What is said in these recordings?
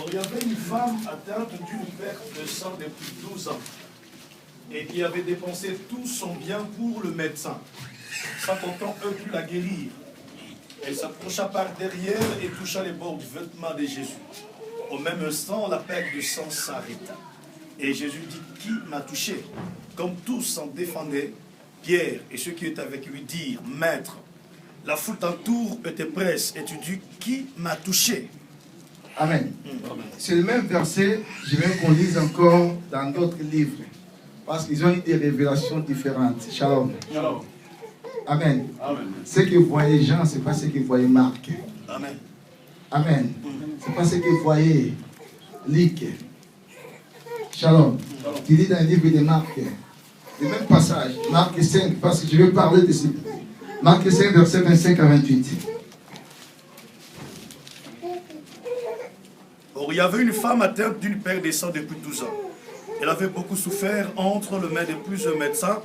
Or, il y avait une femme atteinte d'une perte de sang depuis 12 ans et qui avait dépensé tout son bien pour le médecin, sans pourtant eux pu la guérir. Elle s'approcha par derrière et toucha les bords du vêtement de Jésus. Au même instant, la perte de sang s'arrêta. Et Jésus dit, qui m'a touché? Comme tous s'en défendaient, Pierre et ceux qui étaient avec lui dirent, Maître, la foule t'entoure et te presse, et tu dis, qui m'a touché? Amen. C'est le même verset, je vais qu'on lise encore dans d'autres livres, parce qu'ils ont eu des révélations différentes. Shalom. Shalom. Amen. Amen. Ce que voyait Jean, ce n'est pas ce que voyait Marc. Amen. Amen. Ce n'est pas ce que voyait Luc. Shalom. Tu lis dans le livre de Marc, le même passage, Marc 5, parce que je vais parler de ce. Marc 5, verset 25 à 28. Or, il y avait une femme atteinte d'une perte de sang depuis 12 ans. Elle avait beaucoup souffert entre le mains de plusieurs médecins.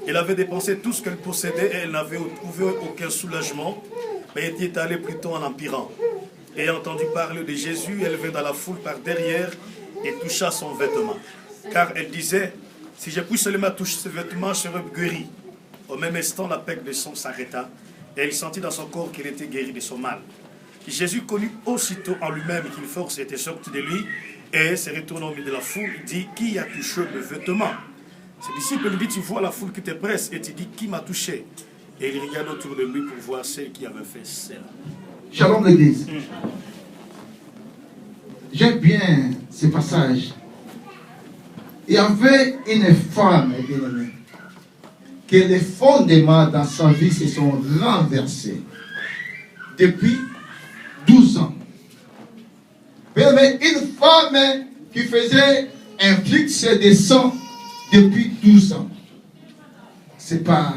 Elle avait dépensé tout ce qu'elle possédait et elle n'avait trouvé aucun soulagement, mais elle était allée plutôt en empirant. Ayant entendu parler de Jésus, elle vint dans la foule par derrière et toucha son vêtement. Car elle disait, si je puis seulement toucher ce vêtement, je serai guérie. Au même instant, la perte de sang s'arrêta et elle sentit dans son corps qu'elle était guérie de son mal. Jésus connut aussitôt en lui-même qu'une force était sortie de lui et se retournant au milieu de la foule, il dit, qui a touché le vêtement? Ses disciples lui disent, tu vois la foule qui te presse et tu dis, qui m'a touché? Et il regarde autour de lui pour voir celle qui avait fait cela. Shalom l'église. J'aime bien ce passage. Il y avait une femme, bien-aimée, que les fondements dans sa vie se sont renversés depuis 12 ans. Bien-aimé, une femme qui faisait un flux de sang depuis 12 ans. C'est pas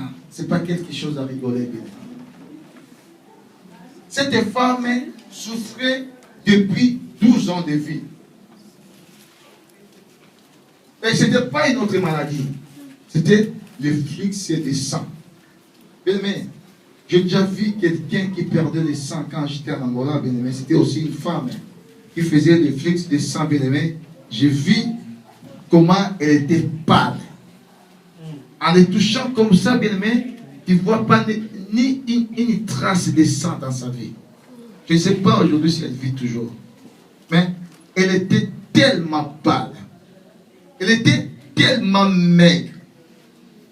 quelque chose à rigoler, bien-aimé. Cette femme souffrait depuis 12 ans de vie. Et ce n'était pas une autre maladie. C'était le flux de sang. Bien-aimé, j'ai déjà vu quelqu'un qui perdait le sang quand j'étais en Angola, bien-aimé. C'était aussi une femme qui faisait le flux de sang, bien-aimé. J'ai vu comment elle était pâle. En les touchant comme ça, bien-aimé, tu ne vois pas ni une trace de sang dans sa vie. Je ne sais pas aujourd'hui si elle vit toujours. Mais elle était tellement pâle. Elle était tellement maigre.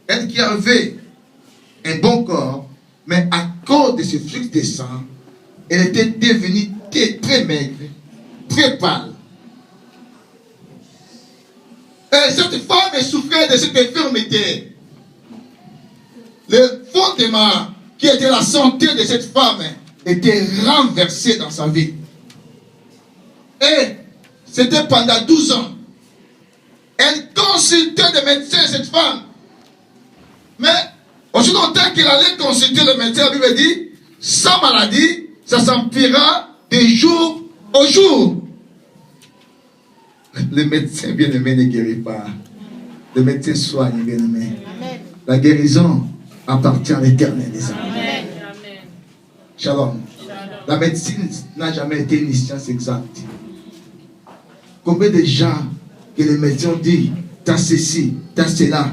Elle qui avait un bon corps, mais à cause de ce flux de sang, elle était devenue très maigre, très pâle. Et cette femme souffrait de cette infirmité. Le fondement qui était la santé de cette femme était renversé dans sa vie. Et c'était pendant 12 ans. Elle consultait des médecins, cette femme. Mais aussi longtemps qu'elle allait consulter le médecin, la Bible dit, sa maladie, ça s'empirera de jour au jour. Le médecin bien-aimé ne guérit pas. Le médecin soigne, bien-aimé. La guérison appartient à l'Éternel des âmes. Shalom. La médecine n'a jamais été une science exacte. Combien de gens que les médecins disent, t'as ceci, t'as cela.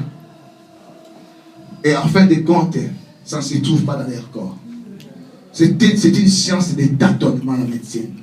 Et en fin de compte, ça ne se trouve pas dans leur corps. C'est une science de tâtonnement, la médecine.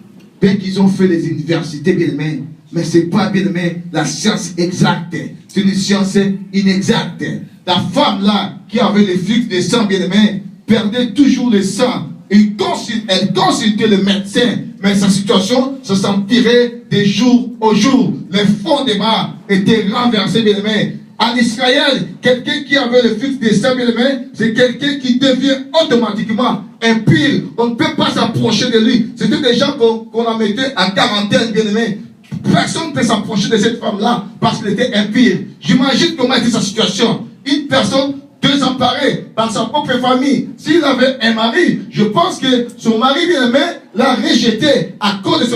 Bien qu'ils ont fait les universités, bien aimé, mais ce n'est pas, bien aimé, la science exacte. C'est une science inexacte. La femme là, qui avait le flux de sang, bien aimé, perdait toujours le sang. Elle consultait le médecin, mais sa situation se s'empirait de jour au jour. Les fondements étaient renversés, bien aimé. En Israël, quelqu'un qui avait le flux de sang, bien aimé, c'est quelqu'un qui devient automatiquement impur. On ne peut pas s'approcher de lui. C'était des gens qu'on en mettait en quarantaine, bien aimé. Personne ne peut s'approcher de cette femme-là parce qu'elle était impure. J'imagine comment était sa situation. Une personne désemparée par sa propre famille. S'il avait un mari, je pense que son mari bien-aimé l'a rejeté à cause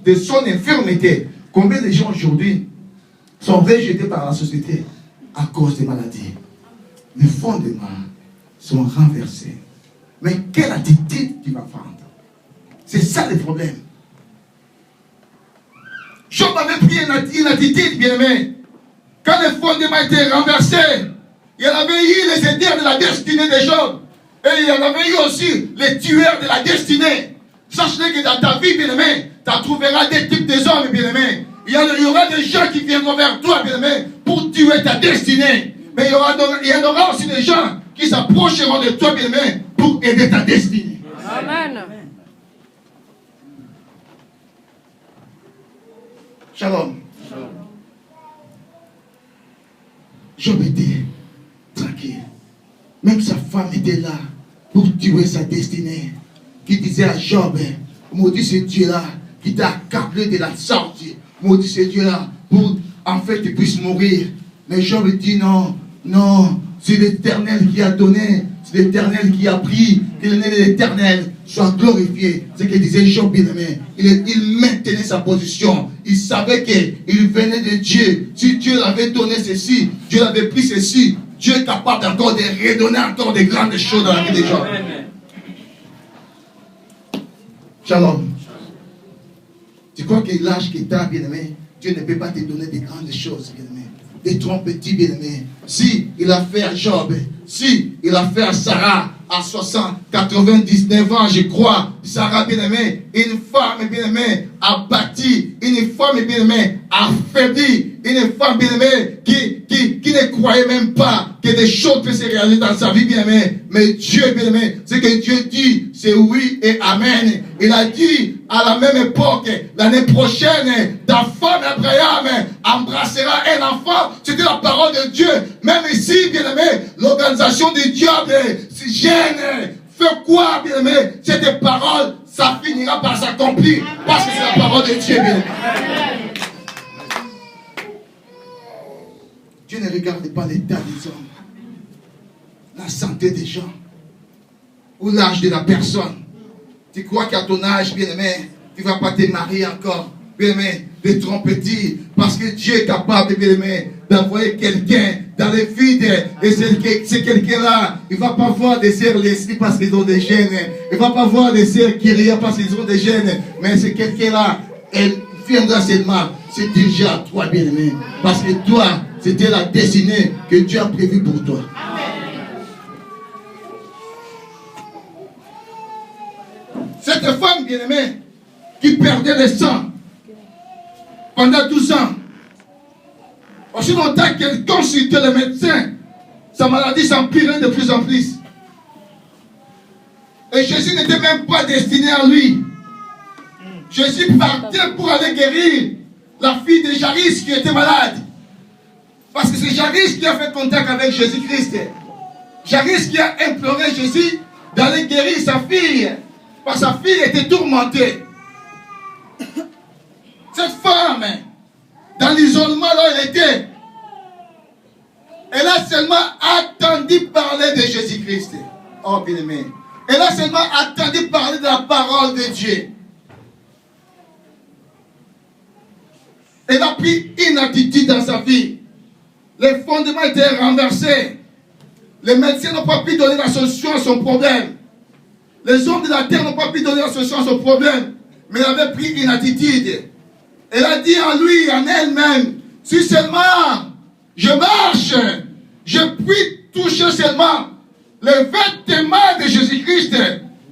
de son infirmité. Combien de gens aujourd'hui sont rejetés par la société à cause des maladies? Les fondements sont renversés. Mais quelle attitude tu vas prendre? C'est ça le problème. Job avait pris une attitude, bien-aimé. Quand les fondements étaient renversés, il y en avait eu les aideurs de la destinée de Job. Et il y en avait eu aussi les tueurs de la destinée. Sache-le que dans ta vie, bien-aimé, tu trouveras des types des hommes, bien-aimé. Il y aura des gens qui viendront vers toi, bien-aimé, pour tuer ta destinée. Mais il y en aura aussi des gens qui s'approcheront de toi, bien-aimé, pour aider ta destinée. Amen. Shalom. Job était tranquille. Même sa femme était là pour tuer sa destinée. Qui disait à Job, maudit ce Dieu-là qui t'a accablé de la sorte. Maudit ce Dieu-là pour en fait tu puisses mourir. Mais Job dit non, non, c'est l'Éternel qui a donné, c'est l'Éternel qui a pris, que le nom de l'Éternel soit glorifié. C'est ce que disait Job, bien-aimé. Il maintenait sa position. Il savait qu'il venait de Dieu. Si Dieu l'avait donné ceci, Dieu l'avait pris ceci, Dieu est capable encore de redonner encore de grandes choses dans la vie des gens. Shalom. Tu crois que l'âge que tu as, bien-aimé, Dieu ne peut pas te donner de grandes choses, bien-aimé. Des trompetis, bien-aimé. Si il a fait à Job, si il a fait à Sarah, à 99 ans, je crois, Sarah, bien-aimée, une femme, bien-aimée, abattue, une femme, bien-aimée, affaiblie, une femme, bien-aimée, qui ne croyait même pas que des choses peuvent se réaliser dans sa vie, bien-aimée. Mais Dieu, bien-aimé, ce que Dieu dit, c'est oui et amen. Il a dit, à la même époque, l'année prochaine, ta femme Abraham embrassera un enfant. C'était la parole de Dieu. Même ici, bien-aimé, l'organisation du diable, si gêne, fait quoi, bien-aimé? Cette parole, ça finira par s'accomplir. Parce que c'est la parole de Dieu, bien-aimé. Dieu ne regarde pas l'état des hommes, la santé des gens, ou l'âge de la personne. Tu crois qu'à ton âge, bien-aimé, tu ne vas pas te marier encore, bien-aimé, de trompetis, parce que Dieu est capable, bien-aimé, d'envoyer quelqu'un dans le vide, et c'est quelqu'un-là, il ne va pas voir des sœurs Leslie parce qu'ils ont des gènes, il ne va pas voir des sœurs Kyria parce qu'ils ont des gènes, mais c'est quelqu'un-là, elle viendra seulement se diriger à toi, bien-aimé, parce que toi, c'était la destinée que Dieu a prévue pour toi. Cette femme, bien-aimée, qui perdait le sang pendant 12 ans, aussi longtemps qu'elle consultait le médecin, sa maladie s'empirait de plus en plus. Et Jésus n'était même pas destiné à lui. Jésus partait pour aller guérir la fille de Jairus qui était malade. Parce que c'est Jairus qui a fait contact avec Jésus-Christ. Jairus qui a imploré Jésus d'aller guérir sa fille. Parce que sa fille était tourmentée. Cette femme, dans l'isolement là elle était, elle a seulement attendu parler de Jésus-Christ. Oh bien-aimé. Elle a seulement attendu parler de la parole de Dieu. Elle a pris une attitude dans sa vie. Les fondements étaient renversés. Les médecins n'ont pas pu donner la solution à son problème. Les hommes de la terre n'ont pas pu donner la solution à son problème. Mais elle avait pris une attitude. Elle a dit en lui, en elle-même, si seulement je marche, je puis toucher seulement les vêtements de Jésus-Christ,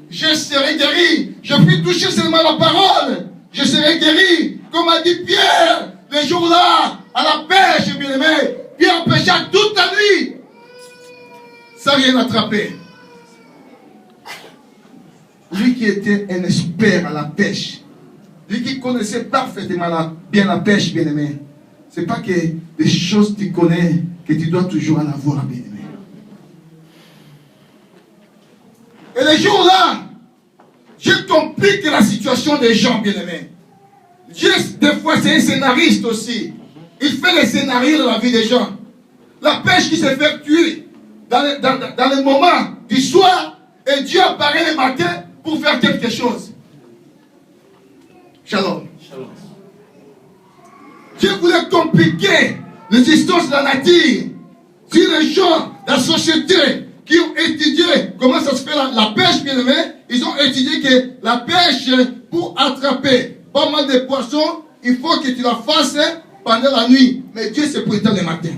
je serai guéri. Je puis toucher seulement la parole, je serai guéri. Comme a dit Pierre, le jour-là, à la pêche, bien-aimé, Pierre pêcha toute la nuit, sans rien attraper. Lui qui était un expert à la pêche, lui qui connaissait parfaitement bien la pêche, bien-aimé, c'est pas que des choses que tu connais, que tu dois toujours en avoir, bien-aimé. Et les jours-là, Dieu complique la situation des gens, bien-aimés. Dieu, des fois, c'est un scénariste aussi. Il fait les scénarios de la vie des gens. La pêche qui s'est fait tuer dans le moment du soir, et Dieu apparaît le matin pour faire quelque chose. Shalom. Shalom. Dieu voulait compliquer l'existence de la nature. Si les gens, la société, qui ont étudié comment ça se fait la pêche, bien aimé, ils ont étudié que la pêche, pour attraper pas mal de poissons, il faut que tu la fasses pendant la nuit. Mais Dieu se prétend le matin.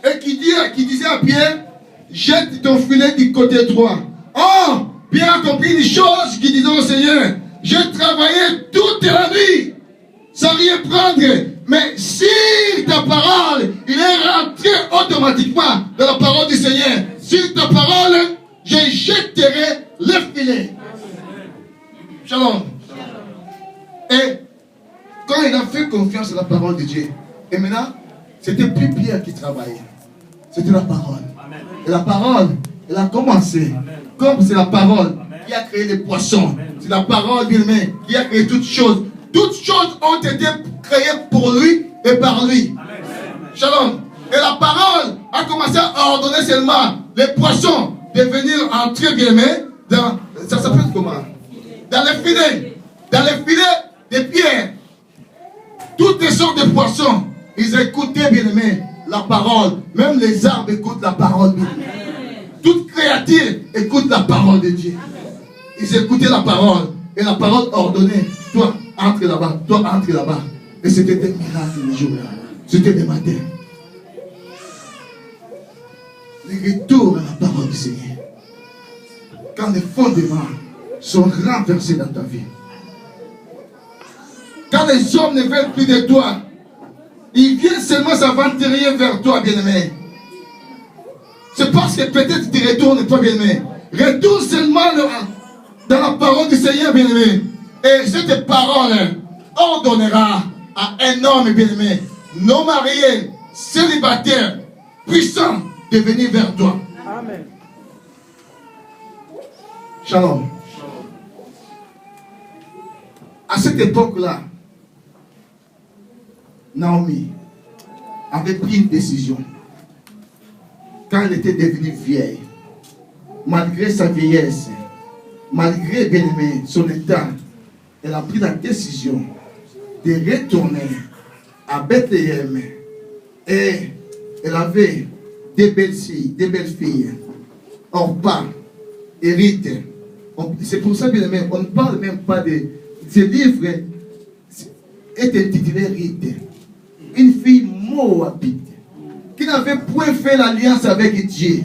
Et qui disait à Pierre, jette ton filet du côté droit. Oh, Pierre a compris une chose qui disait au Seigneur, j'ai travaillé toute la nuit sans rien prendre. Mais si ta parole, il est rentré automatiquement dans la parole du Seigneur. Sur ta parole, je jetterai le filet. Shalom. Et quand il a fait confiance à la parole de Dieu, et maintenant, c'était plus Pierre qui travaillait. C'était la parole. Et la parole, elle a commencé. Comme c'est la parole qui a créé les poissons. C'est la parole, bien aimé, qui a créé toutes choses. Toutes choses ont été créées pour lui et par lui. Shalom. Et la parole a commencé à ordonner seulement les poissons de venir entrer, bien aimé, dans, ça s'appelle comment? Dans les filets. Dans les filets de pierre. Toutes les sortes de poissons, ils écoutaient, bien aimé, la parole. Même les arbres écoutent la parole. Toute créature écoute la parole de Dieu. Ils écoutaient la parole. Et la parole ordonnait, toi, entre là-bas, toi, entre là-bas. Et c'était des miracles les jours-là. C'était des matins. Le retour à la parole du Seigneur. Quand les fondements sont renversés dans ta vie. Quand les hommes ne veulent plus de toi, ils viennent seulement s'aventurer vers toi, bien-aimé. C'est parce que peut-être tu ne retournes pas, bien-aimé. Retourne seulement dans la parole du Seigneur, bien-aimé. Et cette parole ordonnera à un homme, bien-aimé, non marié, célibataire, puissant, de venir vers toi. Amen. Shalom. À cette époque-là, Naomi avait pris une décision. Quand elle était devenue vieille, malgré sa vieillesse, malgré, bien aimé, son état, elle a pris la décision de retourner à Bethléem. Et elle avait des belles filles, Orpa et Rite. C'est pour ça, bien aimé, on ne parle même pas de ce livre. Est intitulé Rite. Une fille moabite qui n'avait point fait l'alliance avec Dieu.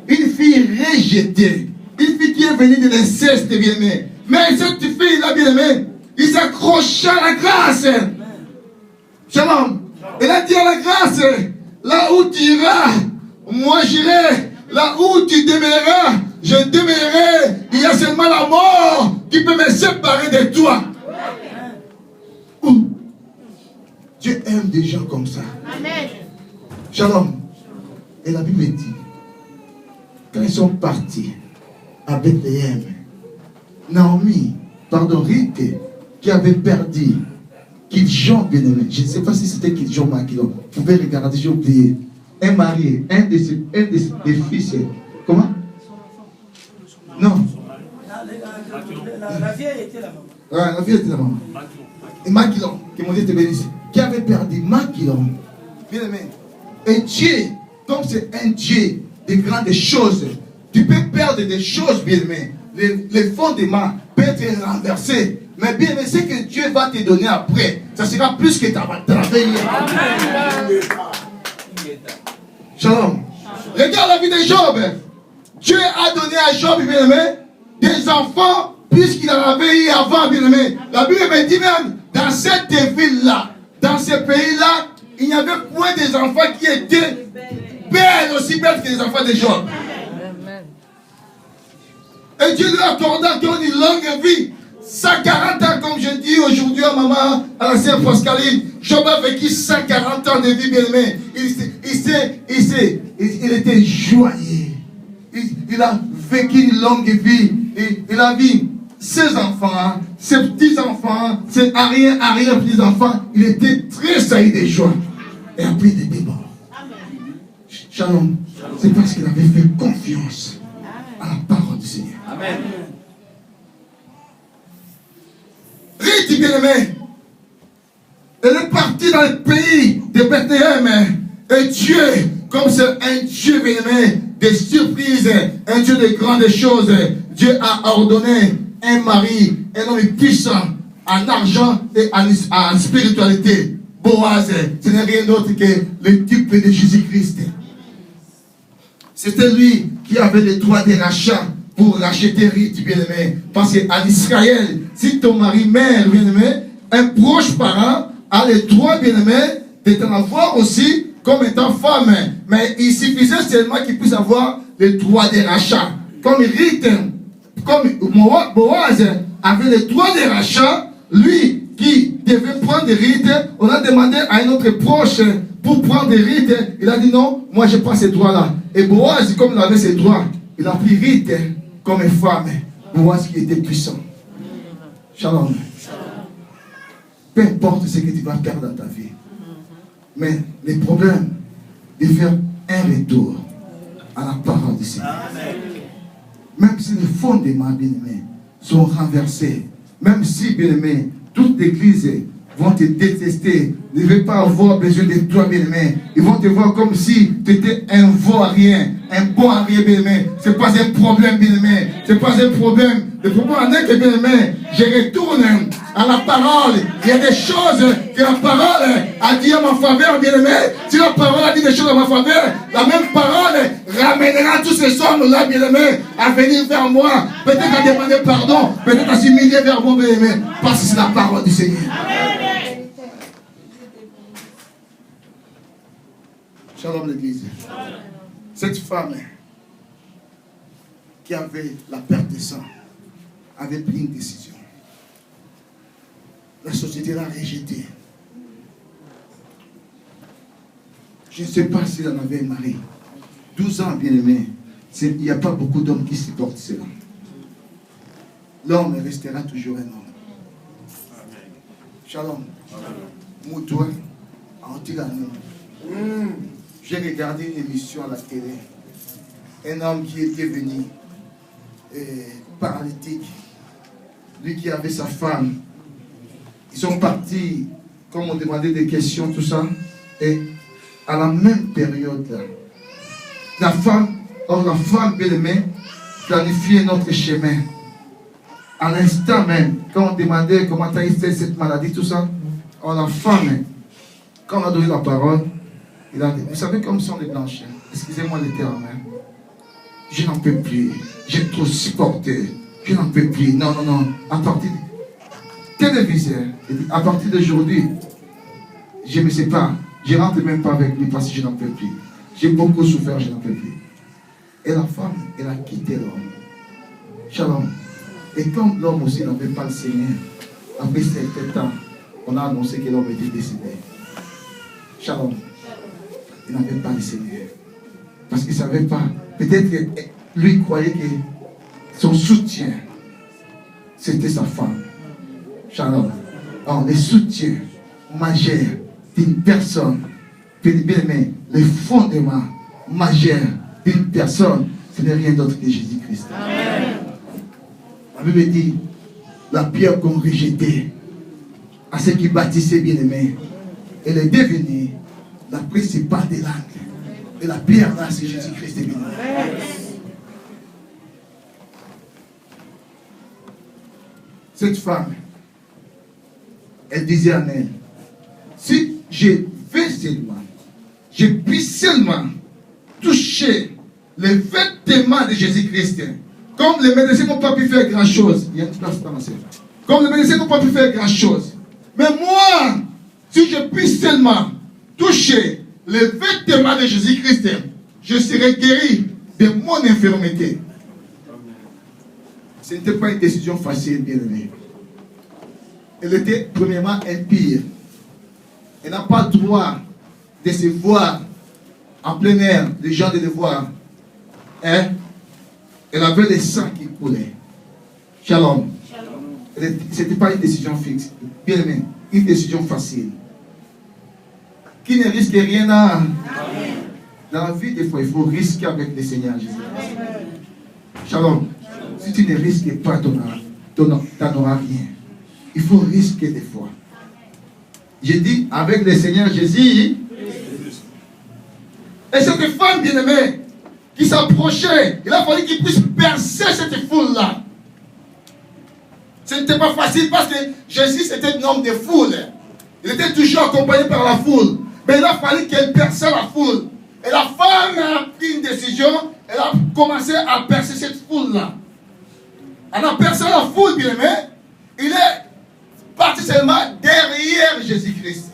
Une fille rejetée. Une fille qui est venue de l'inceste, bien aimé. Mais cette fille-là, bien aimé, il s'accrocha à la grâce. Shalom. Elle a dit à la grâce, là où tu iras, moi j'irai. Là où tu demeureras, je demeurerai. Il y a seulement la mort qui peut me séparer de toi. Dieu aime des gens comme ça. Amen. Shalom. Et la Bible dit, quand ils sont partis à Bethléem, Naomi, Rite, qui avait perdu Kiljon, bien aimé. Je ne sais pas si c'était Kiljon ou Makilon. Vous pouvez regarder, j'ai oublié. Un mari, un de ses fils. Comment? Non. La vieille était la maman. Ouais, la vieille était la maman. Et Makilon, que mon Dieu te bénisse, qui avait perdu Makilon. Bien aimé. Et Dieu, comme c'est un Dieu de grandes choses, tu peux perdre des choses, bien aimé. Les fondements peuvent être renversés. Mais bien aimé, ce que Dieu va te donner après, ça sera plus que tu vas travailler. Shalom. Regarde la vie de Job. Dieu a donné à Job, bien aimé, des enfants, puisqu'il en avait eu avant, bien aimé. La Bible me dit même, dans cette ville-là, dans ce pays-là, il n'y avait point des enfants qui étaient belles, aussi belles que les enfants de Job. Et Dieu lui a accordé encore une longue vie. 140 ans, comme je dis aujourd'hui à maman, à la sœur Pascaline. Job a vécu 140 ans de vie, bien aimé. Il était joyeux. Il a vécu une longue vie. Il a vu ses enfants, ses petits-enfants, ses arrière-petits-enfants. Il était très sailli de joie. Et après, il était mort. Shalom. C'est parce qu'il avait fait confiance à la parole du Seigneur. Amen. Rite, bien-aimé, elle est partie dans le pays de Bethléem. Et Dieu, comme c'est un Dieu, bien-aimé, des surprises, un Dieu de grandes choses, Dieu a ordonné un mari, un homme puissant, en argent et en spiritualité. Boaz, ce n'est rien d'autre que le type de Jésus-Christ. C'était lui qui avait le droit de rachat pour racheter Ruth, bien-aimé. Parce qu'en Israël, si ton mari meurt, bien-aimé, un proche parent a le droit, bien-aimé, de t'en avoir aussi comme étant femme. Mais il suffisait seulement qu'il puisse avoir le droit de rachat. Comme Ruth, comme Boaz avait le droit de rachat, lui qui devait prendre Ruth, on a demandé à un autre proche pour prendre Ruth. Il a dit non, moi je prends ces droits-là. Et Boaz, comme il avait ses droits, il a pris Ruth comme une femme. Boaz qui était puissant. Shalom. Peu importe ce que tu vas perdre dans ta vie. Mais le problème de faire un retour à la parole du Seigneur. Même si les fondements, bien-aimés, sont renversés, même si, bien-aimés, toute l'église vont te détester, ne veulent pas avoir besoin de toi, bien-aimé. Ils vont te voir comme si tu étais un vaurien, un bon à rien, bien-aimé. Ce n'est pas un problème, bien-aimé. Ce n'est pas un problème. Le problème est que, bien-aimé, je retourne à la parole. Il y a des choses que la parole a dit à ma faveur, bien-aimé. Si la parole a dit des choses à ma faveur, la même parole ramènera tous ces hommes-là, bien-aimé, à venir vers moi. Peut-être à demander pardon, peut-être à s'humilier vers moi, bien-aimé. Parce que c'est la parole du Seigneur. Shalom l'église. Cette femme qui avait la perte de sang avait pris une décision. La société l'a rejetée. Je ne sais pas s'il en avait un mari. 12 ans, bien aimé. Il n'y a pas beaucoup d'hommes qui supportent cela. L'homme restera toujours un homme. Shalom. Moutoua, Antilanou. J'ai regardé une émission à la télé. Un homme qui était venu paralytique. Lui qui avait sa femme. Ils sont partis, comme on demandait des questions, tout ça. Et à la même période, la femme, bien aimée, planifiait notre chemin. À l'instant même, quand on demandait comment tu as fait cette maladie, tout ça, la femme, quand on a donné la parole, il a dit, vous savez comme sont les blanches, excusez-moi le terme, je n'en peux plus, j'ai trop supporté, je n'en peux plus, non, à partir de téléviseur, à partir d'aujourd'hui, je ne me sépare, je ne rentre même pas avec lui parce que je n'en peux plus, j'ai beaucoup souffert, je n'en peux plus. Et la femme, elle a quitté l'homme. Shalom. Et comme l'homme aussi n'avait pas le Seigneur, après certain temps, on a annoncé que l'homme était décédé. Shalom. Il n'avait pas le Seigneur. Parce qu'il ne savait pas. Peut-être que lui croyait que son soutien, c'était sa femme. Shalom. Alors, le soutien majeur d'une personne, bien aimé, le fondement majeur d'une personne, ce n'est rien d'autre que Jésus-Christ. La Bible dit, la pierre qu'on rejetait à ceux qui bâtissaient, bien aimé, elle est devenue la principale des langues. Et la pierre là, c'est Jésus-Christ. Cette femme, elle disait en elle, si je vais seulement, je puis seulement toucher les vêtements de Jésus-Christ, comme les médecins n'ont pas pu faire grand-chose. Il y a une place dans la scène. Comme les médecins n'ont pas pu faire grand-chose. Mais moi, si je puis seulement toucher les vêtements de Jésus-Christ, je serai guéri de mon infirmité. Ce n'était pas une décision facile, bien aimé. Elle était premièrement impie. Elle n'a pas le droit de se voir en plein air, les gens de le voir. Hein? Elle avait le sang qui coulait. Shalom. Ce n'était pas une décision fixe. Bien aimé, une décision facile. Qui ne risque rien à... Dans la vie, des fois, il faut risquer avec le Seigneur Jésus. Shalom. Si tu ne risques pas, tu n'auras rien. Il faut risquer des fois. J'ai dit, avec le Seigneur Jésus. Et cette femme bien-aimée, qui s'approchait, il a fallu qu'il puisse percer cette foule-là. Ce n'était pas facile parce que Jésus était un homme de foule. Il était toujours accompagné par la foule. Mais il a fallu qu'elle perçait la foule. Et la femme a pris une décision. Elle a commencé à percer cette foule-là. Elle a percé la foule, bien aimé. Il est parti seulement derrière Jésus-Christ.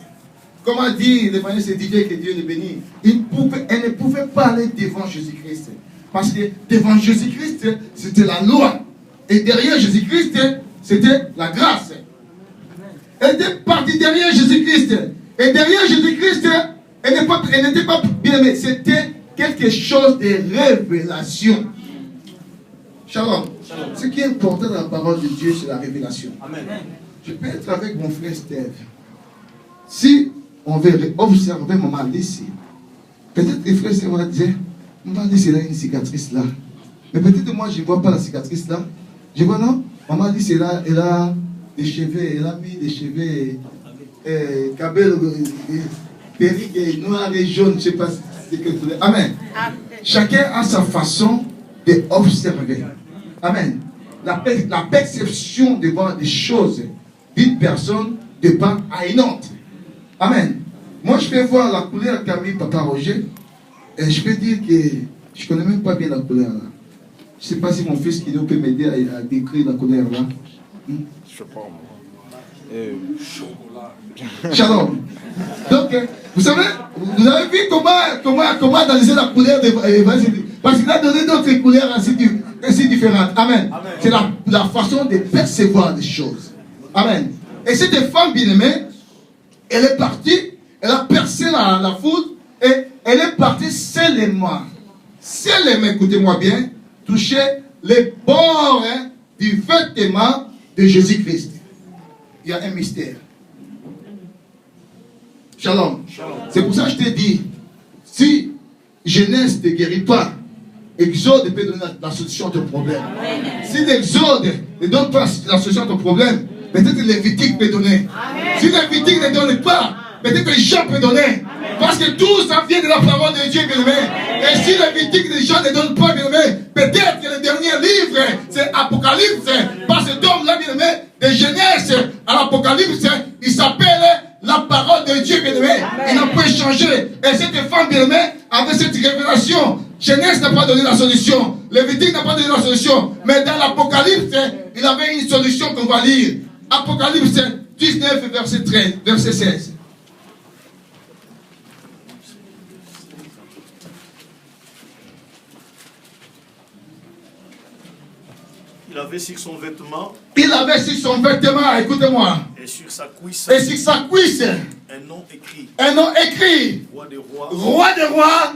Comment dire, l'évangile Didier, que Dieu le bénit. Elle ne pouvait pas aller devant Jésus-Christ. Parce que devant Jésus-Christ, c'était la loi. Et derrière Jésus-Christ, c'était la grâce. Elle était partie derrière Jésus-Christ. Et derrière Jésus-Christ, elle n'était pas bien aimée. C'était quelque chose de révélation. Shalom. Shalom. Ce qui est important dans la parole de Dieu, c'est la révélation. Amen. Je peux être avec mon frère Steve. Si on veut observer Maman Alice, peut-être les frères Steve vont dire, Maman Alice, elle a une cicatrice là. Mais peut-être moi, je ne vois pas la cicatrice là. Je vois non, Maman Alice, elle a des cheveux, elle a mis des cheveux cabelle, perruque noir et jaune, je ne sais pas ce que vous voulez. Amen. Chacun a sa façon d'observer. Amen. La perception de voir des choses d'une personne de part à une autre. Amen. Moi, je peux voir la couleur qu'a mis Papa Roger et je peux dire que je ne connais même pas bien la couleur là. Je ne sais pas si mon fils Kino peut m'aider à décrire la couleur là. Je sais pas. Chocolat. Shalom. Donc, vous savez, vous avez vu comment analyser la couleur de parce qu'il a donné d'autres couleurs ainsi différentes. Amen. Amen. C'est la façon de percevoir les choses. Amen. Et cette femme bien-aimée, elle est partie, elle a percé la foule et elle est partie seulement, écoutez-moi bien, toucher les bords du vêtement de Jésus-Christ. Il y a un mystère. Shalom. Shalom. C'est pour ça que je t'ai dit, si Genèse ne te guérit pas, Exode peut donner la solution à ton problème. Amen. Si l'Exode ne donne pas la solution à ton problème, peut-être Lévitique peut donner. Amen. Si Lévitique ne donne pas, peut-être Jean peut donner. Amen. Parce que tout ça vient de la parole de Dieu, bien-aimé. Et si Lévitique de Jean ne donne pas, bien-aimé, peut-être que le dernier livre, c'est Apocalypse. Parce que cet homme-là, bien-aimé, de Genèse à l'Apocalypse, il s'appelle la parole de Dieu, bien-aimé. Il n'a pas changé. Et cette femme, bien-aimé, avec cette révélation, Genèse n'a pas donné la solution. Lévitique n'a pas donné la solution. Mais dans l'Apocalypse, il avait une solution qu'on va lire. Apocalypse 19, verset 13, verset 16. Il avait sur son vêtement. Il avait sur son vêtement, écoutez-moi. Et sur sa cuisse. Et sur sa cuisse. Un nom écrit. Un nom écrit. Roi des rois. Roi des rois.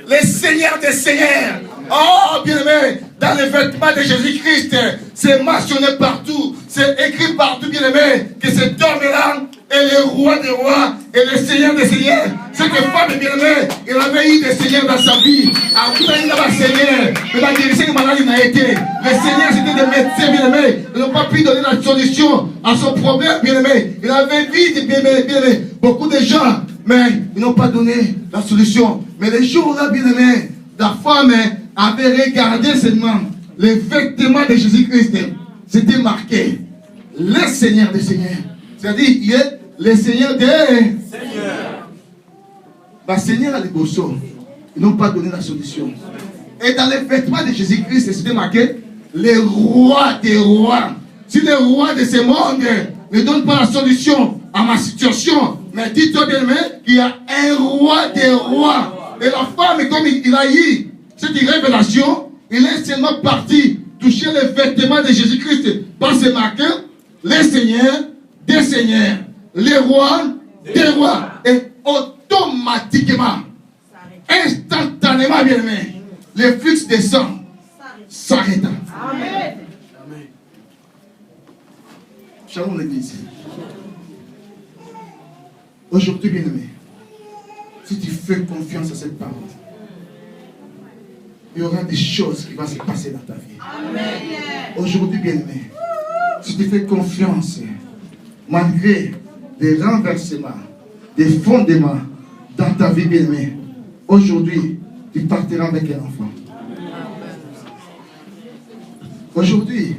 Le Seigneur des seigneurs. Oh, bien-aimé, dans les vêtements de Jésus-Christ, c'est mentionné partout. C'est écrit partout, bien-aimé, que cet homme-là est le roi des rois et le Seigneur des seigneurs. Cette femme, bien-aimé, il avait eu des seigneurs dans sa vie. En tout cas, il avait un seigneur. Mais la guérison de maladie n'a été. Les seigneurs, c'était des médecins, bien-aimé. Ils n'ont pas pu donner la solution à son problème, bien-aimé. Il avait vu, bien-aimé, beaucoup de gens, mais ils n'ont pas donné la solution. Mais les jours-là, bien-aimé, la femme avait regardé seulement les vêtements de Jésus-Christ. C'était marqué le Seigneur des Seigneurs. C'est-à-dire, il est le Seigneur des Seigneurs. Le Seigneur a les bossos. Ils n'ont pas donné la solution. Et dans les vêtements de Jésus-Christ, c'était marqué le roi des rois. Si le roi de ce monde ne donne pas la solution à ma situation, mais dis-toi bien, qu'il y a un roi des rois. Et la femme, comme il a eu cette révélation, il est seulement parti toucher les vêtements de Jésus-Christ. Parce que c'est marqué les seigneurs des seigneurs, les rois des rois. Et automatiquement, instantanément, bien aimé, le flux de sang s'arrêta. Amen. Shalom l'église. Aujourd'hui, bien aimé, si tu fais confiance à cette parole, il y aura des choses qui vont se passer dans ta vie. Aujourd'hui, bien aimé, si tu fais confiance, malgré des renversements, des fondements dans ta vie, bien aimé, aujourd'hui, tu partiras avec un enfant. Aujourd'hui,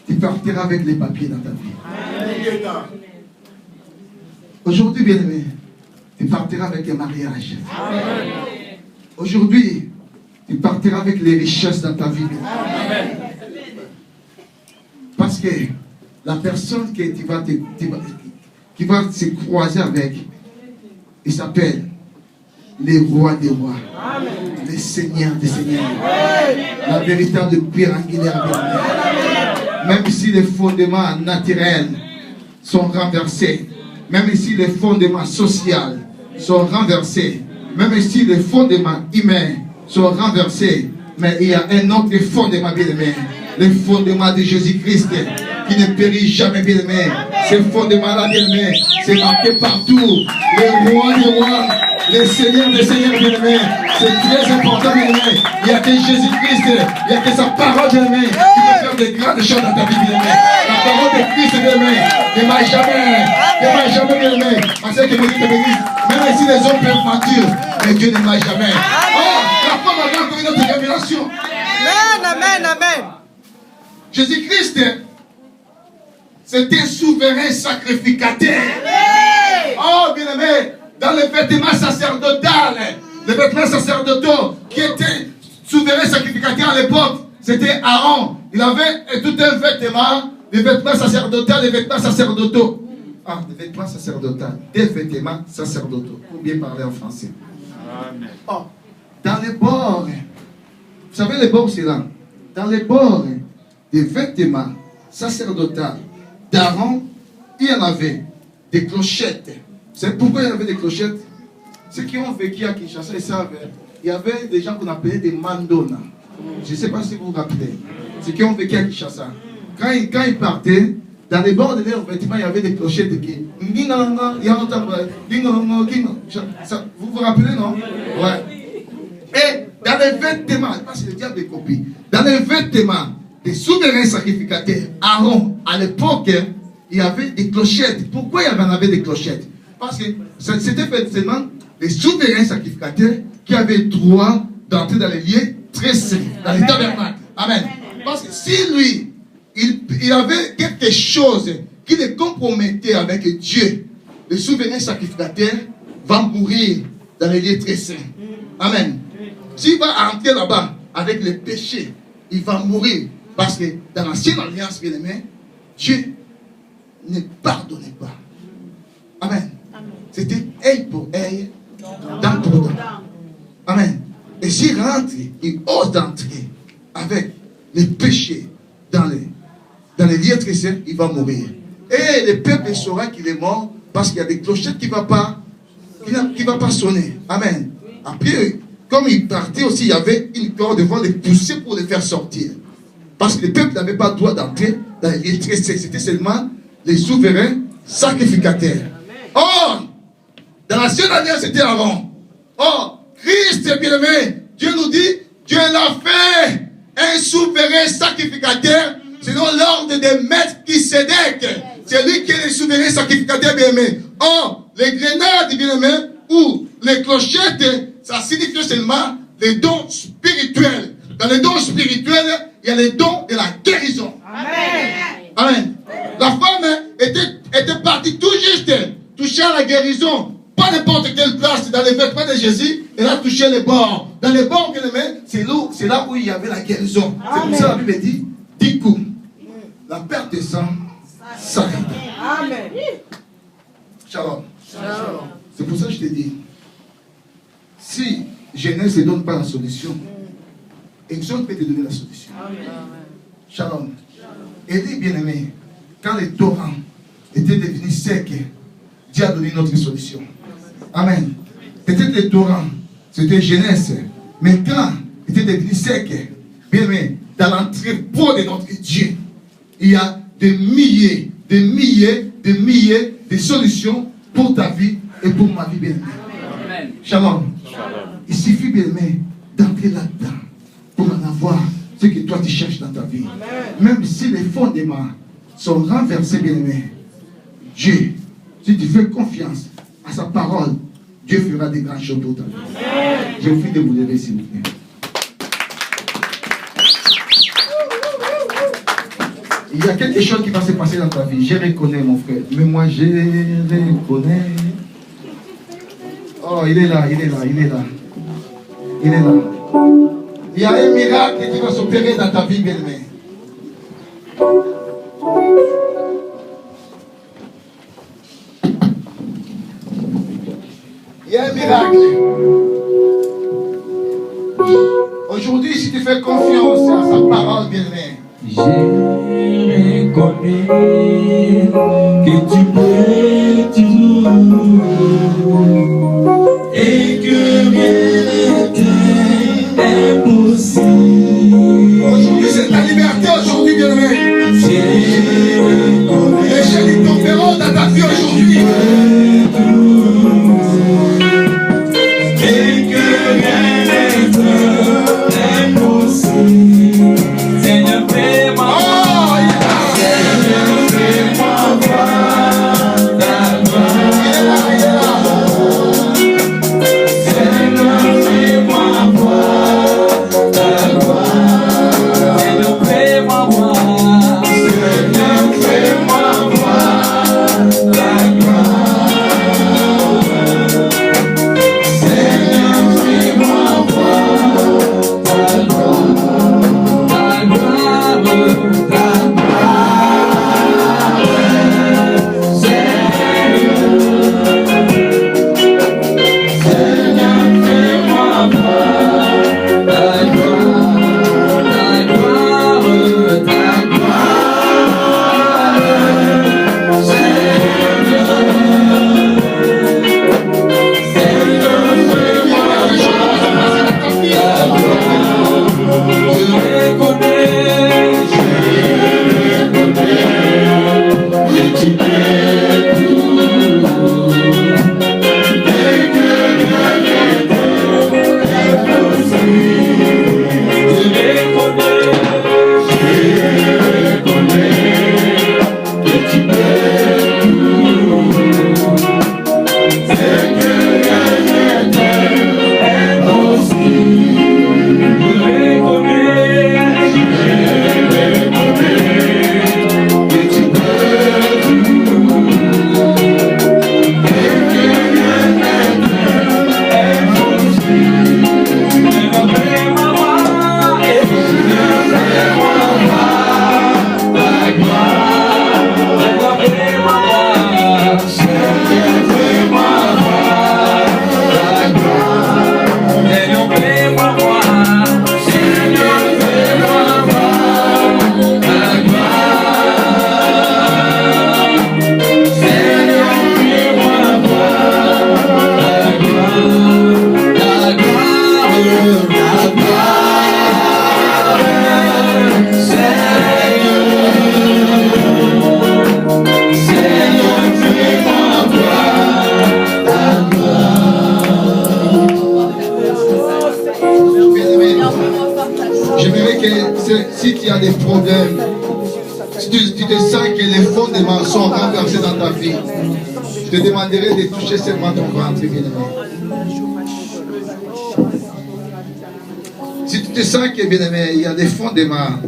tu tu partiras avec les papiers dans ta vie. Aujourd'hui, bien-aimé, tu partiras avec un mariage. Aujourd'hui, tu partiras avec les richesses dans ta vie. Parce que la personne que qui va se croiser avec, il s'appelle les rois des rois, les seigneurs des seigneurs, la véritable pierre angulaire. Même si les fondements naturels sont renversés, même si les fondements sociaux sont renversés, même si les fondements humains sont renversés, mais il y a un autre fondement, bien-aimé, le fondement de Jésus-Christ qui ne périt jamais, bien-aimé. Ce fondement-là, bien-aimé, c'est marqué partout. Les rois des rois, les seigneurs des seigneurs, bien-aimé. C'est très important, bien-aimé. Il n'y a que Jésus-Christ, il n'y a que sa parole, bien-aimé, qui peut faire des grandes choses dans ta vie, bien-aimé. La parole de Christ, bien-aimé, ne m'a jamais, bien-aimé. Parce que Moïse te bénisse, même si les hommes peuvent mentir, mais Dieu ne m'a jamais. Oh, la femme a encore une autre révélation. Amen, amen. Jésus-Christ, c'est un souverain sacrificateur. Oh, bien-aimé, dans les vêtements sacerdotaux, les vêtements sacerdotaux qui étaient souverains sacrificateurs à l'époque, c'était Aaron. Il avait tout un vêtement, les vêtements sacerdotaux, les vêtements sacerdotaux. Ah, des vêtements sacerdotaux, des vêtements sacerdotaux. Pour bien parler en français. Amen. Oh, dans les bords, vous savez les bords c'est là. Dans les bords des vêtements sacerdotaux d'Aaron, il y en avait des clochettes. C'est pourquoi il y avait des clochettes. Ceux qui ont vécu à Kinshasa, ils savent, il y avait des gens qu'on appelait des mandona. Je ne sais pas si vous vous rappelez. Ceux qui ont vécu à Kinshasa. Quand ils partaient, dans les bords de leurs vêtements, il y avait des clochettes qui... Vous vous rappelez, non? Ouais. Et dans les vêtements, je ne sais pas si le diable est copie, dans les vêtements des souverains sacrificateurs, Aaron, à l'époque, il y avait des clochettes. Pourquoi il y en avait des clochettes? Parce que c'était seulement les souverains sacrificateurs qui avaient droit d'entrer dans les lieux très saints, dans les tabernacles. Amen. Parce que si lui, il avait quelque chose qui le compromettait avec Dieu, le souverain sacrificateur va mourir dans les lieux très saints. Amen. S'il va entrer là-bas avec les péchés, il va mourir. Parce que dans l'ancienne alliance, bien aimé, Dieu ne pardonnait pas. Amen. C'était œil pour œil, dent pour dent. Amen. Et s'il rentre, il ose d'entrer avec les péchés dans les lieux très saints, il va mourir. Et le peuple saura qu'il est mort parce qu'il y a des clochettes qui ne vont pas sonner. Amen. Après, comme il partait aussi, il y avait une corde devant les pousser pour les faire sortir. Parce que le peuple n'avait pas le droit d'entrer dans les lieux très saints. C'était seulement les souverains sacrificateurs. Or, dans la seule alliance, c'était Aaron. Or, Christ est bien-aimé. Dieu nous dit, Dieu l'a fait un souverain sacrificateur selon l'ordre des maîtres Kisédek. C'est lui qui est le souverain sacrificateur bien-aimé. Or, les grenades bien-aimé ou les clochettes, ça signifie seulement les dons spirituels. Dans les dons spirituels, il y a les dons de la guérison. Amen. Amen. La femme était partie tout juste toucher à la guérison. Pas n'importe quelle place dans les vêtements de Jésus. Elle a touché les bords. Dans les bords, c'est là où il y avait la guérison. C'est pour ça que la Bible dit, 10 coups. La perte de sang s'arrête. Amen. Shalom. Shalom. C'est pour ça que je te dis, si Genèse ne donne pas la solution, Exode peut te donner la solution. Amen. Shalom. Élie, bien-aimé, quand les torrents étaient devenus secs, Dieu a donné une autre solution. Amen. Peut-être les torrents, c'était Genèse, mais quand était devenu sec, bien-aimé, dans l'entrepôt de notre Dieu, il y a des milliers de solutions pour ta vie et pour ma vie, bien-aimé. Shalom. Il suffit, bien-aimé, d'entrer là-dedans pour en avoir ce que toi tu cherches dans ta vie. Même si les fondements sont renversés, bien-aimé, Dieu, si tu fais confiance à sa parole, Dieu fera des grandes choses pour ta vie. Je vous prie de vous lever, s'il vous plaît. Il y a quelque chose qui va se passer dans ta vie. Je reconnais, mon frère. Mais moi, je reconnais. Oh, il est là, il est là, il est là. Il est là. Il y a un miracle qui va s'opérer dans ta vie, bien-aimé. Il y a un miracle. Aujourd'hui, si tu fais confiance à sa parole, bien-aimé, je reconnais que tu peux tout et que rien n'est impossible. aujourd'hui, c'est ta liberté aujourd'hui, bien-aimé. Je reconnais Les chaînes tomberont dans ta vie aujourd'hui. et que rien n'est impossible. Seigneur, fais-moi Oh, Seigneur, fais-moi voir ta gloire. il est là, il est là. Seigneur, fais-moi voir ta gloire. Seigneur, fais-moi voir. Seigneur, fais-moi voir ta gloire. Seigneur, fais-moi voir ta gloire. Ta gloire, ta gloire. Seigneur, fais-moi voir ta gloire, ta gloire, ta gloire. Seigneur, fais-moi voir ta gloire. Je reconnais que tu es tout. Et que rien n'est impossible. Je reconnais que tu es tout. C'est que rien n'est impossible. Je reconnais que tu es J'aimerais que si tu as des problèmes, si tu te sens que les fondements sont renversés dans ta vie, je te demanderai de toucher seulement ton ventre, bien-aimé. Si tu te sens que, bien-aimé, il y a des fondements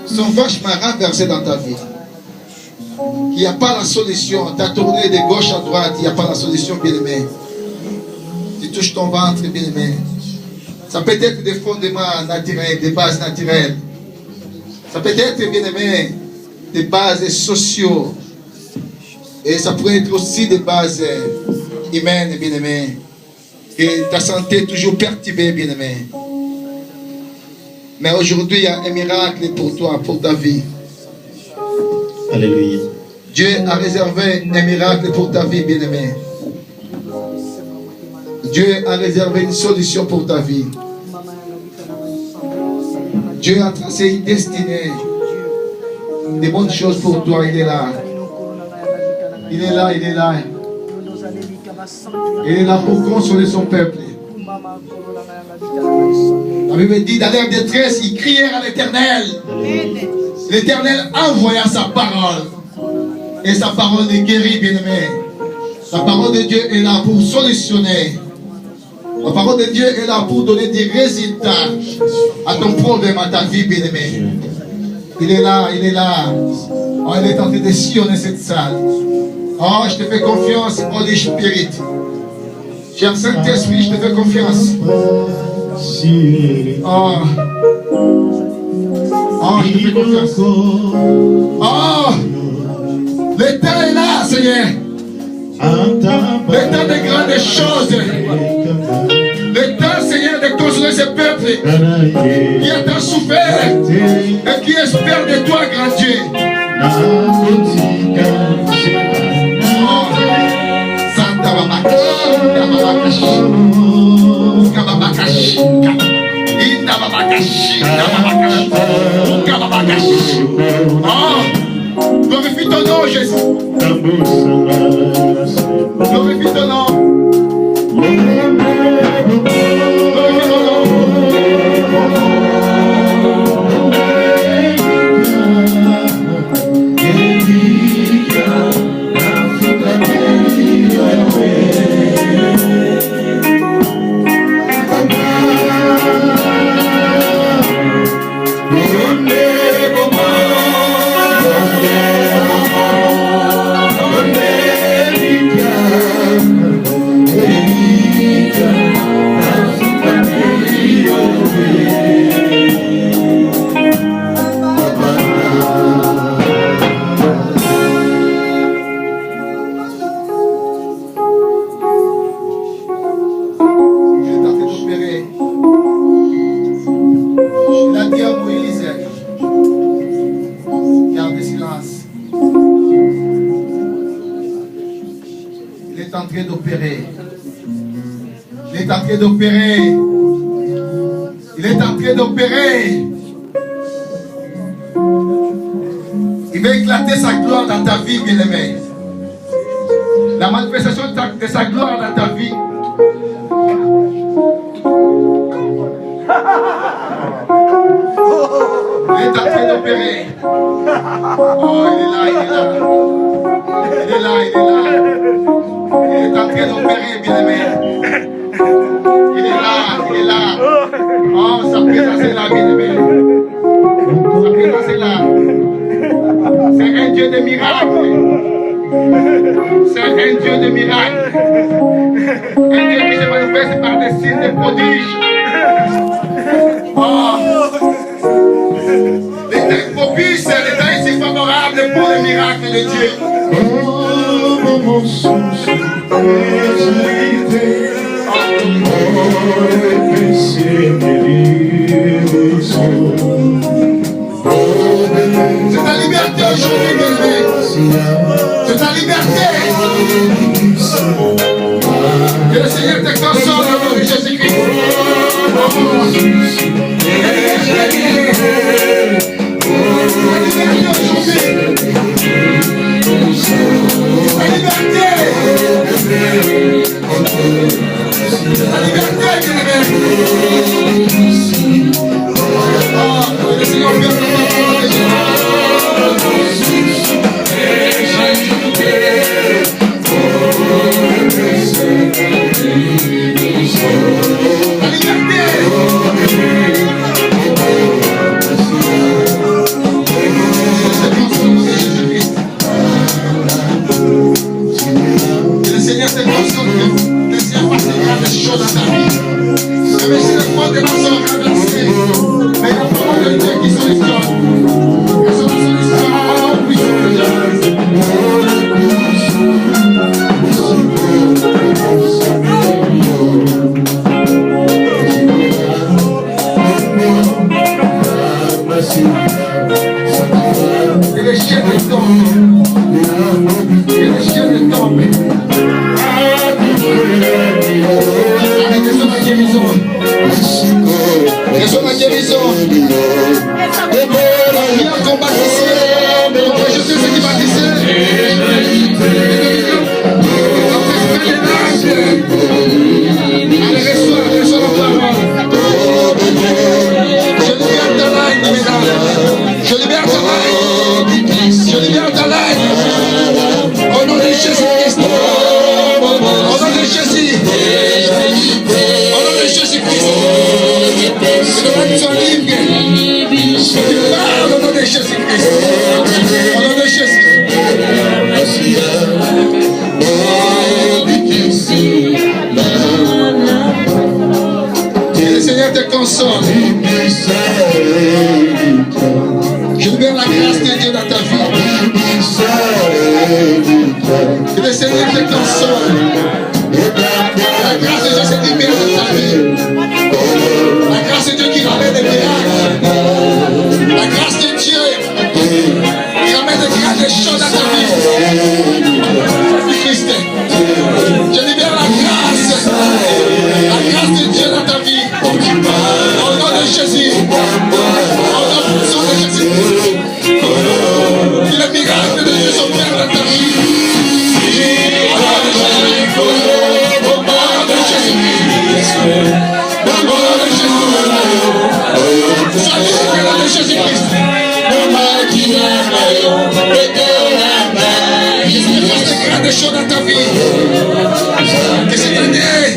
qui sont vachement renversés dans ta vie, il n'y a pas la solution, tu as tourné de gauche à droite, il n'y a pas la solution, bien-aimé. Tu touches ton ventre, bien-aimé. Ça peut être des fondements naturels, des bases naturelles. Ça peut être, bien-aimé, des bases sociaux. Et ça pourrait être aussi des bases humaines, bien-aimé. Et ta santé est toujours perturbée, bien-aimé. Mais aujourd'hui, il y a un miracle pour toi, pour ta vie. Alléluia. Dieu a réservé un miracle pour ta vie, bien-aimé. Dieu a réservé une solution pour ta vie. Dieu a tracé une destinée. Des bonnes choses pour toi, il est là. Il est là, il est là. Il est là pour consoler son peuple. La Bible dit, dans leur détresse, ils crièrent à l'Éternel. L'Éternel envoya sa parole. Et sa parole est guérie, bien-aimé. La parole de Dieu est là pour solutionner. La parole de Dieu est là pour donner des résultats à ton problème, à ta vie, bien-aimé. Il est là, il est là. Oh, il est en train de sillonner cette salle. Oh, je te fais confiance, Holy Spirit. Cher Saint-Esprit, je te fais confiance. Oh. Oh, je te fais confiance. Oh, le temps est là, Seigneur. Le temps de grandes choses. Le temps, Seigneur, de construire ce peuple qui a tant souffert et qui espère de toi, grand Dieu. Santa oh, glorifie ton nom, Jésus. Glorifie ton nom. Il est en train d'opérer. Il va éclater sa gloire dans ta vie, bien-aimé. La manifestation de sa gloire dans ta vie. Il est en train d'opérer. Oh, il est là, il est là. Il est là, il est là. Il est en train d'opérer, bien-aimé. Il est là, il est là. Oh, sa présence est là, bien-aimé. Sa présence est là. C'est un Dieu de miracles. C'est un Dieu de miracles. Un Dieu qui se manifeste par des signes, des prodiges. Oh. Les temps propices, les temps si favorables pour les miracles de Dieu. C'est ta liberté aujourd'hui, bébé. C'est ta liberté. Que le Seigneur te console au nom de Jésus-Christ. Jésus. grâce de Dieu dans ta vie. Et le Seigneur te console. La grâce de Dieu se libère dans ta vie. La grâce de Dieu qui ramène des miracles. La grâce de Dieu qui ramène des grandes choses dans ta vie. Christ, je libère la grâce de Dieu dans ta vie. Au nom de Jésus. Au nom de Jésus. Que les miracles de Dieu sont faits dans ta vie. Au nom de Jésus. Au nom de Jésus. Au nom de Jésus. Soyez libérés au nom de Jésus-Christ. Des choses dans ta vie. Que cette année,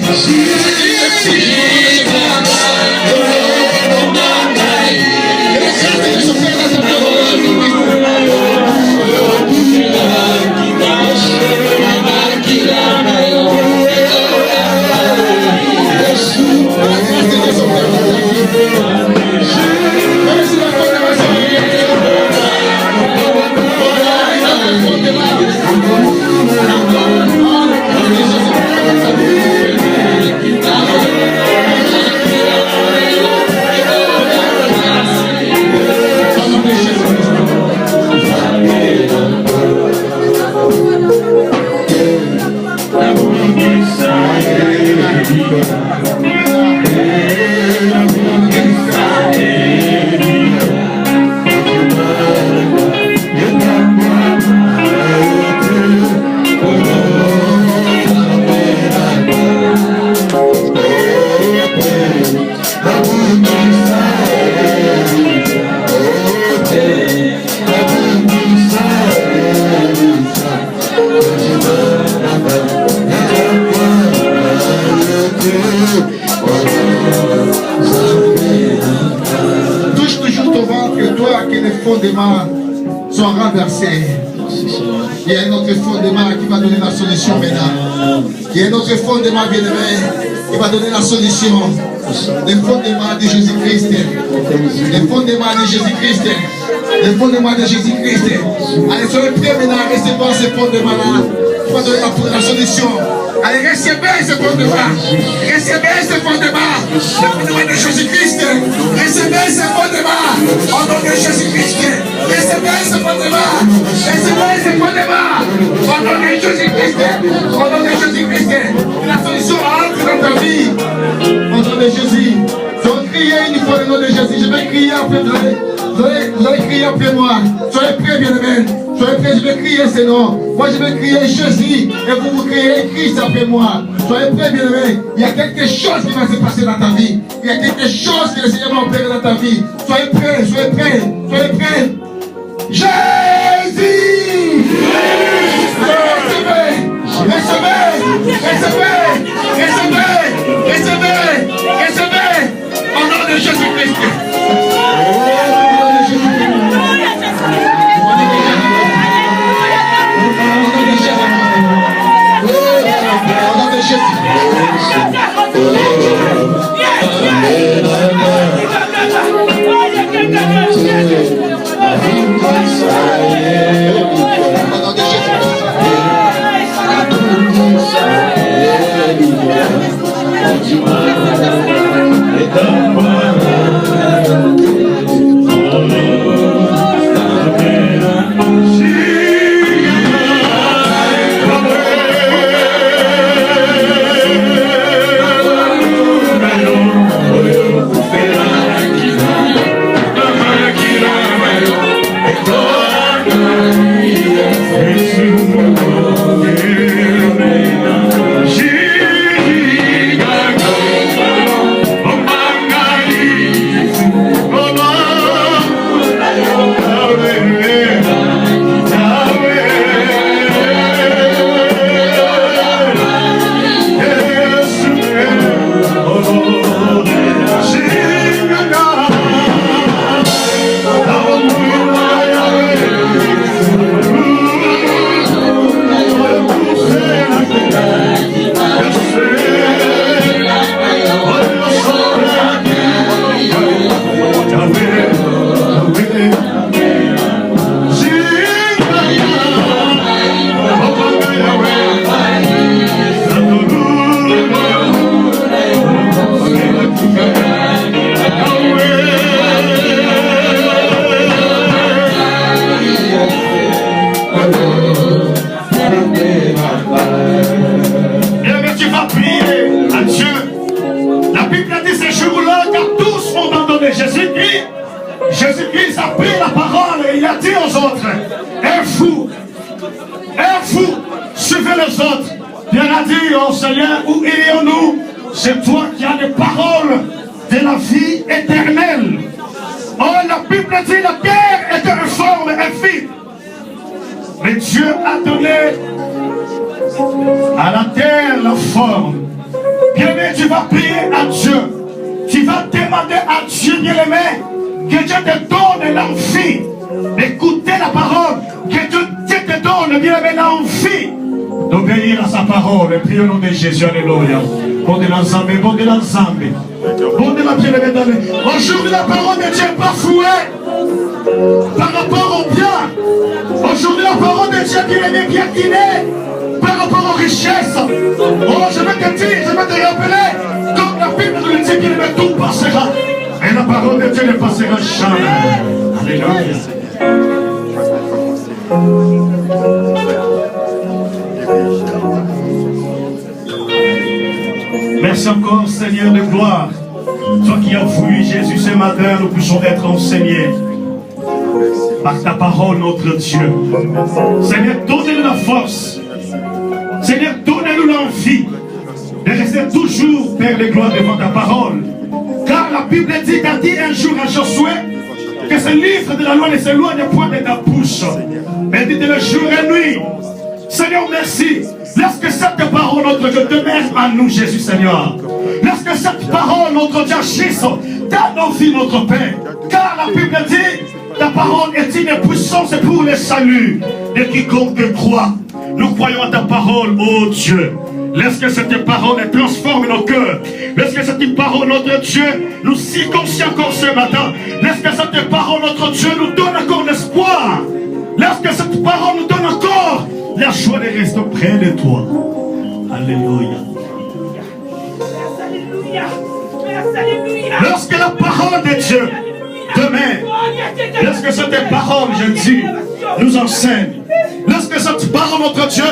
sont renversés. Il y a un autre fondement qui va donner la solution maintenant. Il y a un autre fondement bien-aimé qui va donner la solution. Le fondement de Jésus-Christ. Le fondement de Jésus-Christ. Le fondement de Jésus-Christ. Allez, soyez prêts maintenant à recevoir ce fondement-là qui va donner la solution. Allez, recevez ce fondement. Recevez ce fondement. Le fondement de Jésus-Christ. Recevez ce fondement. Au nom de Jésus-Christ. Recevez ce fondement. Recevez ce fondement. Au nom de Jésus-Christ. Au nom de Jésus-Christ. La solution entre dans ta vie. Au nom de Jésus. Je vais crier une fois le nom de Jésus. Je vais crier après vous. Vous allez crier après moi. Soyez prêts, bien-aimés. Soyez prêts, je vais crier ce nom. Moi, je vais crier Jésus. Et vous criez Christ après moi. Soyez prêts, bien-aimés. Il y a quelque chose qui va se passer dans ta vie. Il y a quelque chose que le Seigneur va opérer dans ta vie. Soyez prêts, soyez prêts. Soyez prêts. Jésus! Recevez! Recevez! Recevez! Recevez! Recevez! Recevez! Au nom de Jésus-Christ! Bien-aimé, tu vas prier à Dieu. La Bible dit ce jour-là, car tous ont abandonné Jésus-Christ. Jésus-Christ a pris la parole et il a dit aux autres, un fou, suivez les autres. Il a dit, oh Seigneur, où irions-nous? C'est toi qui as les paroles de la vie éternelle. Oh, la Bible dit, la terre est informe et vide. Mais Dieu a donné à la terre la forme. Bien-aimé, tu vas prier à Dieu. Tu vas demander à Dieu, bien-aimé, que Dieu te donne l'envie d'écouter la parole. Que Dieu te donne, bien-aimé, l'envie d'obéir à sa parole. Et prions au nom de Jésus, alléluia. Bon de l'ensemble, bon de l'ensemble. Bon de la bien-aimé dans le... Aujourd'hui, la parole de Dieu n'est pas fouée par rapport au bien. Aujourd'hui, la parole de Dieu est bien guidée par rapport aux richesses. Oh, je vais te dire, je vais te rappeler, comme la Bible nous le dit, qu'il ne tout passera. Et la parole de Dieu ne passera jamais. Alléluia. Merci encore, Seigneur de gloire. Toi qui as voulu, Jésus, ce matin, nous puissions être enseignés par ta parole, notre Dieu. Seigneur, donnez-nous la force. Seigneur, donnez-nous l'envie de rester toujours, Père de gloire, devant ta parole. Car la Bible dit, qu'a dit un jour à Josué, que ce livre de la loi ne s'éloigne point de ta bouche, mais dit de le jour et nuit. Seigneur, merci. Lorsque cette parole, notre Dieu, demeure à nous, Jésus, Seigneur. Lorsque cette parole, notre Dieu, agisse dans nos vies, notre Père. Car la Bible dit, ta parole est une puissance pour le salut de quiconque croit. Nous croyons à ta parole, ô Dieu. Lorsque cette parole transforme nos cœurs, lorsque cette parole, notre Dieu, nous circoncit encore ce matin, lorsque cette parole, notre Dieu, nous donne encore l'espoir, lorsque cette parole nous donne encore la joie de rester près de toi. Alléluia. Lorsque la parole de Dieu demeure, lorsque cette parole, je dis, nous enseigne, lorsque cette parole, notre Dieu,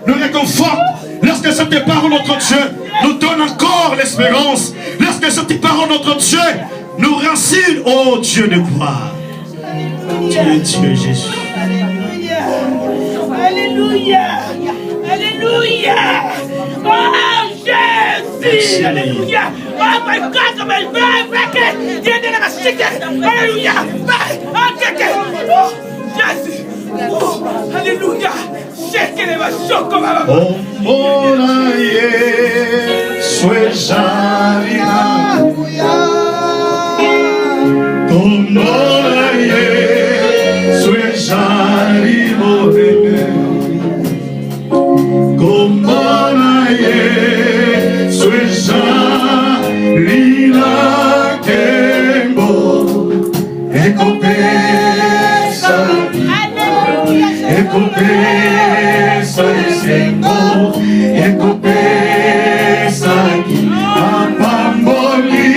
nous réconforte, lorsque cette parole, notre Dieu, nous donne encore l'espérance, lorsque cette parole, notre Dieu, nous rassure, ô Dieu de gloire. Dieu Jésus. Alléluia. Alléluia. Oh Jésus. Alléluia. Oh my God, my God. Alléluia. Oh Jésus. Oh, alléluia. Oh mon aïe, sois jalina. Comme mon aïe, sois jalina. Comme mon aïe, sois jalina. Kembo, ekopesa. Ekopesa esengo, ekopesa ki apamboli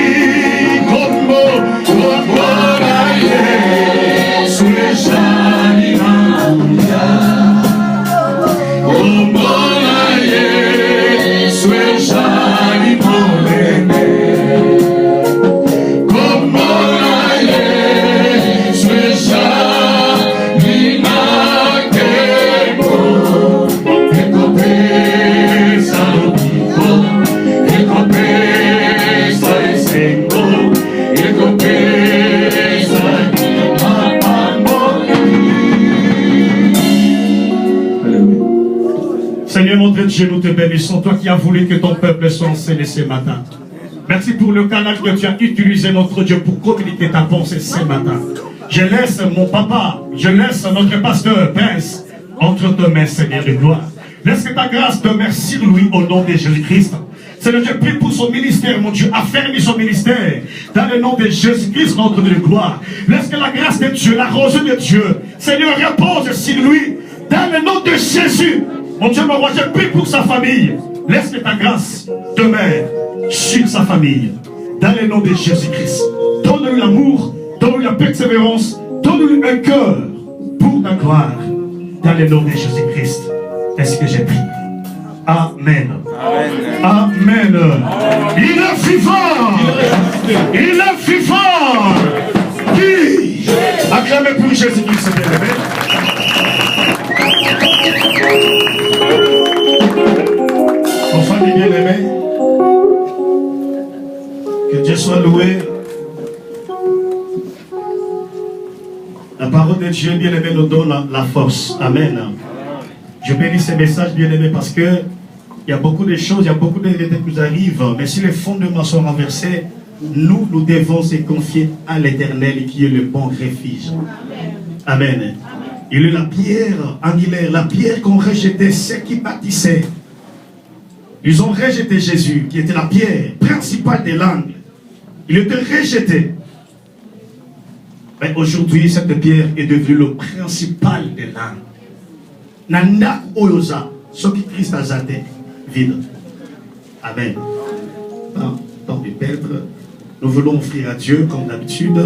kombo kombola ye sueshani mamuya kombola ye sueshani molene kombola ye sueshani Seigneur notre Dieu, nous te bénissons, toi qui as voulu que ton peuple soit enseigné ce matin. Merci pour le canal que tu as utilisé, notre Dieu, pour communiquer ta pensée ce matin. Je laisse mon papa, je laisse notre pasteur Prince entre tes mains, Seigneur de gloire. Laisse que ta grâce demeure sur lui au nom de Jésus-Christ. Seigneur, je prie pour son ministère, mon Dieu, affermis son ministère dans le nom de Jésus-Christ, notre Dieu de gloire. Laisse que la grâce de Dieu, la rosée de Dieu, Seigneur, repose sur lui dans le nom de Jésus. Mon Dieu, mon roi, je prie pour sa famille. Laisse que ta grâce demeure sur sa famille. Dans le nom de Jésus-Christ. Donne-lui l'amour, donne-lui la persévérance, donne-lui un cœur pour ta gloire. Dans le nom de Jésus-Christ, est-ce que j'ai prié? Amen. Amen. Il est vivant. Il est vivant. Qui? Acclamez pour Jésus-Christ, bien-aimé. Enfants bien-aimés, que Dieu soit loué. La parole de Dieu, bien-aimé, nous donne la force. Amen. Je bénis ces messages, bien-aimés, parce que il y a beaucoup de choses, il y a beaucoup de vérités qui nous arrivent. Mais si les fondements sont renversés, nous devons se confier à l'Éternel qui est le bon refuge. Amen. Il est la pierre angulaire, la pierre qu'ont rejeté ceux qui bâtissaient. Ils ont rejeté Jésus, qui était la pierre principale de l'angle. Il était rejeté. Mais aujourd'hui, cette pierre est devenue le principal de l'angle. Nanda Oyosa, ce qui Christ a zaté, vide. Amen. Tant de perdre, nous voulons offrir à Dieu, comme d'habitude,